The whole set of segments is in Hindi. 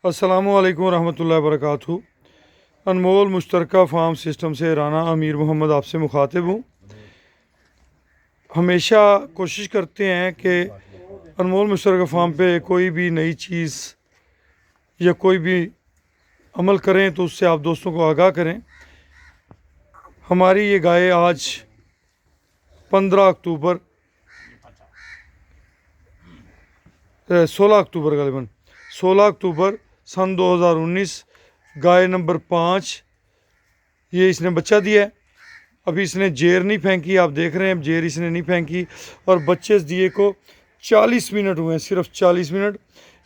अस्सलामुअलैकुम रहमतुल्लाहि व बरकातहू। अनमोल मुश्तरका फार्म सिस्टम से राना अमीर मोहम्मद आपसे मुखातिब हूँ। हमेशा कोशिश करते हैं कि अनमोल मुश्तरका फार्म पे कोई भी नई चीज़ या कोई भी अमल करें तो उससे आप दोस्तों को आगाह करें। हमारी ये गाय आज 15 अक्टूबर 16 अक्टूबर गलबन 16 अक्टूबर सन 2019 गाय नंबर 5 ये इसने बच्चा दिया है। अभी इसने जेर नहीं फेंकी, आप देख रहे हैं जेर इसने नहीं फेंकी और बच्चे दिए को 40 मिनट हुए हैं, सिर्फ 40 मिनट।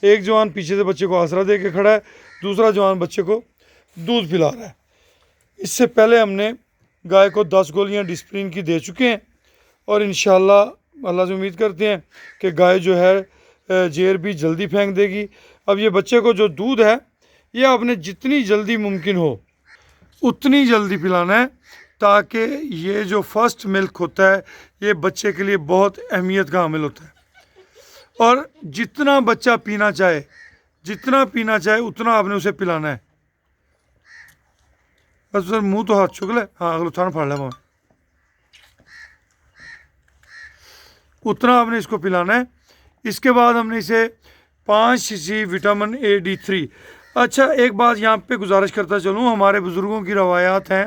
एक जवान पीछे से बच्चे को आसरा दे के खड़ा है, दूसरा जवान बच्चे को दूध पिला रहा है। इससे पहले हमने गाय को 10 गोलियां डिस्प्रिन की दे चुके हैं और इंशाल्लाह अल्लाह से उम्मीद करते हैं कि गाय जो है जेर भी जल्दी फेंक देगी। अब ये बच्चे को जो दूध है ये आपने जितनी जल्दी मुमकिन हो उतनी जल्दी पिलाना है, ताकि ये जो फर्स्ट मिल्क होता है ये बच्चे के लिए बहुत अहमियत का हामिल होता है। और जितना बच्चा पीना चाहे उतना आपने उसे पिलाना है। बस सर मुंह तो हाथ चुक ले, हाँ अगलो थान फाड़ ले, उतना आपने इसको पिलाना है। इसके बाद हमने इसे 5 सीसी विटामिन AD3। अच्छा एक बात यहाँ पे गुजारिश करता चलूँ, हमारे बुज़ुर्गों की रवायात हैं,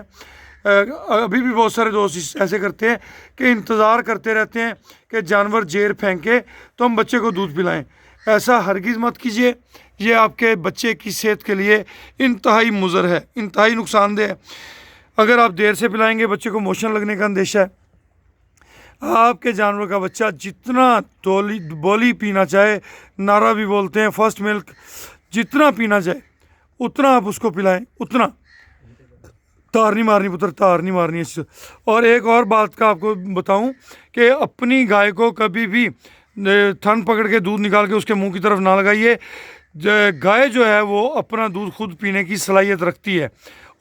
अभी भी बहुत सारे दोस्त ऐसे करते हैं कि इंतज़ार करते रहते हैं कि जानवर जेर फेंके तो हम बच्चे को दूध पिलाएं। ऐसा हरगिज़ मत कीजिए, ये आपके बच्चे की सेहत के लिए इंतहाई मुज़र है, इंतहाई नुकसानदेह है। अगर आप देर से पिलाएंगे बच्चे को मोशन लगने का अंदेशा है। आपके जानवर का बच्चा जितना बोली पीना चाहे, नारा भी बोलते हैं फर्स्ट मिल्क, जितना पीना चाहे उतना आप उसको पिलाएं, उतना। तार नहीं मारनी पुत्र, तार नहीं मारनी है। और एक और बात का आपको बताऊं कि अपनी गाय को कभी भी थन पकड़ के दूध निकाल के उसके मुंह की तरफ ना लगाइए। गाय जो है वो अपना दूध खुद पीने की सलाहियत रखती है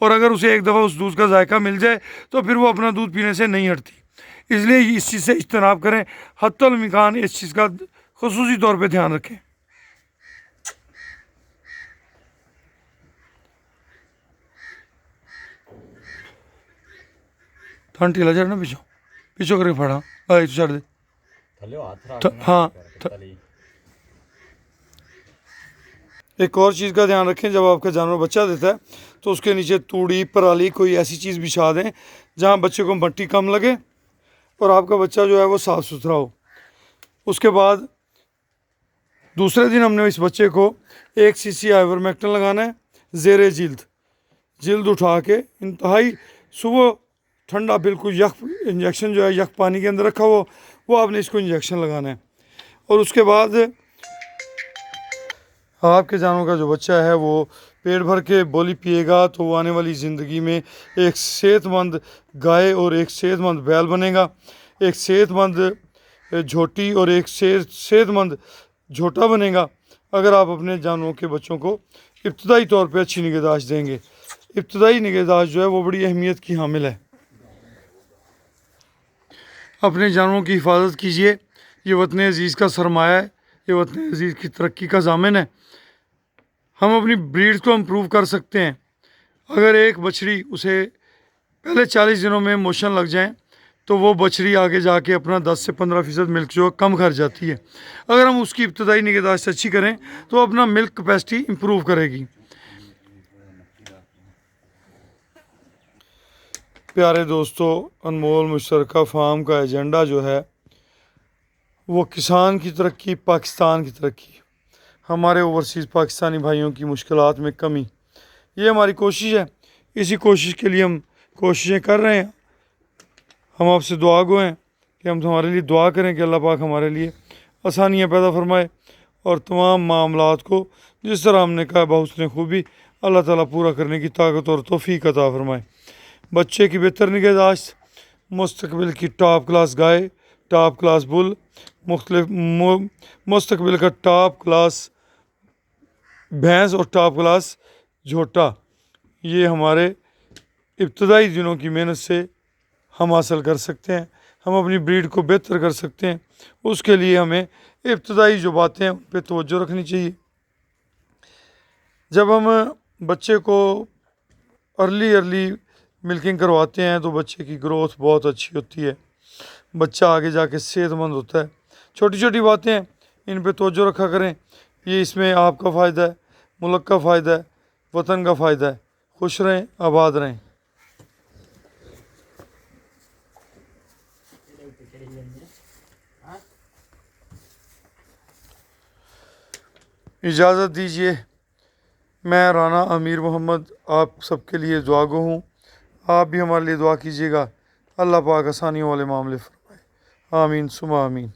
और अगर उसे एक दफ़ा उस दूध का जायका मिल जाए तो फिर वो अपना दूध पीने से नहीं हटती। इसलिए इस चीज़ से इज्तनाब करें, हत्तुल इम्कान इस चीज़ का खुसूसी तौर पे ध्यान रखें। थान टीला चढ़ना पीछो करके फड़ा, आई तो छड़ दे। हाँ एक और चीज़ का ध्यान रखें, जब आपका जानवर बच्चा देता है तो उसके नीचे तूड़ी पराली कोई ऐसी चीज़ बिछा दें जहाँ बच्चे को मट्टी कम लगे और आपका बच्चा जो है वो साफ़ सुथरा हो। उसके बाद दूसरे दिन हमने इस बच्चे को 1 सीसी आइवरमेक्टिन लगाना है ज़ेरे जिल्द उठा के, इंतहाई सुबह ठंडा बिल्कुल यख इंजेक्शन जो है यख पानी के अंदर रखा हो वो आपने इसको इंजेक्शन लगाना है। और उसके बाद आपके जानवर का जो बच्चा है वो पेट भर के बोली पिएगा तो वो आने वाली ज़िंदगी में एक सेहतमंद गाय और एक सेहतमंद बैल बनेगा, एक सेहतमंद झोटी और एक सेहतमंद झोटा बनेगा। अगर आप अपने जानवरों के बच्चों को इब्तदाई तौर पे अच्छी निगहदाश्त देंगे। इब्तदाई निगहदाश्त जो है वो बड़ी अहमियत की हामिल है। अपने जानवरों की हिफाजत कीजिए, ये वतन अज़ीज़ का सरमाया है, ये वतन अज़ीज़ की तरक्की का ज़ामिन है। हम अपनी ब्रीड को इम्प्रूव कर सकते हैं। अगर एक बछड़ी उसे पहले 40 दिनों में मोशन लग जाए तो वो बछड़ी आगे जाके अपना 10 से 15% मिल्क जो कम कर जाती है। अगर हम उसकी इब्तदाई निगहदाश्त अच्छी करें तो अपना मिल्क कैपेसिटी इम्प्रूव करेगी। प्यारे दोस्तों, अनमोल मुश्तरका फार्म का एजेंडा जो है वो किसान की तरक्की, पाकिस्तान की तरक्की, हमारे ओवरसीज़ पाकिस्तानी भाइयों की मुश्किलात में कमी, ये हमारी कोशिश है। इसी कोशिश के लिए हम कोशिशें कर रहे हैं। हम आपसे दुआ गो हैं कि हम तुम्हारे लिए दुआ करें कि अल्लाह पाक हमारे लिए आसानियाँ पैदा फरमाए और तमाम मामलात को जिस तरह हमने कहा बहुस्न खूबी अल्लाह ताला पूरा करने की ताकत और तौफीक अता फरमाए। बच्चे की बेहतर निगहदाश्त, मुस्तकबिल की टॉप क्लास गाय, टॉप क्लास बुल, मुस्तकबिल का टॉप क्लास भैंस और टॉप क्लास झोटा, ये हमारे इब्तदाई दिनों की मेहनत से हम हासिल कर सकते हैं। हम अपनी ब्रीड को बेहतर कर सकते हैं। उसके लिए हमें इब्तदाई जो बातें हैं उन पर तवज्जो रखनी चाहिए। जब हम बच्चे को अर्ली मिल्किंग करवाते हैं तो बच्चे की ग्रोथ बहुत अच्छी होती है, बच्चा आगे जाके सेहतमंद होता है। छोटी छोटी बातें हैं, इन पे तवज्जो रखा करें। ये इसमें आपका फ़ायदा है, मुल्क का फ़ायदा है, वतन का फ़ायदा है। खुश रहें, आबाद रहें। इजाज़त दीजिए, मैं राना अमीर मोहम्मद आप सबके लिए दुआगो हूँ। आप भी हमारे लिए दुआ कीजिएगा। अल्लाह पाक आसानियों वाले मामले फरमाए। आमीन सुमा आमीन।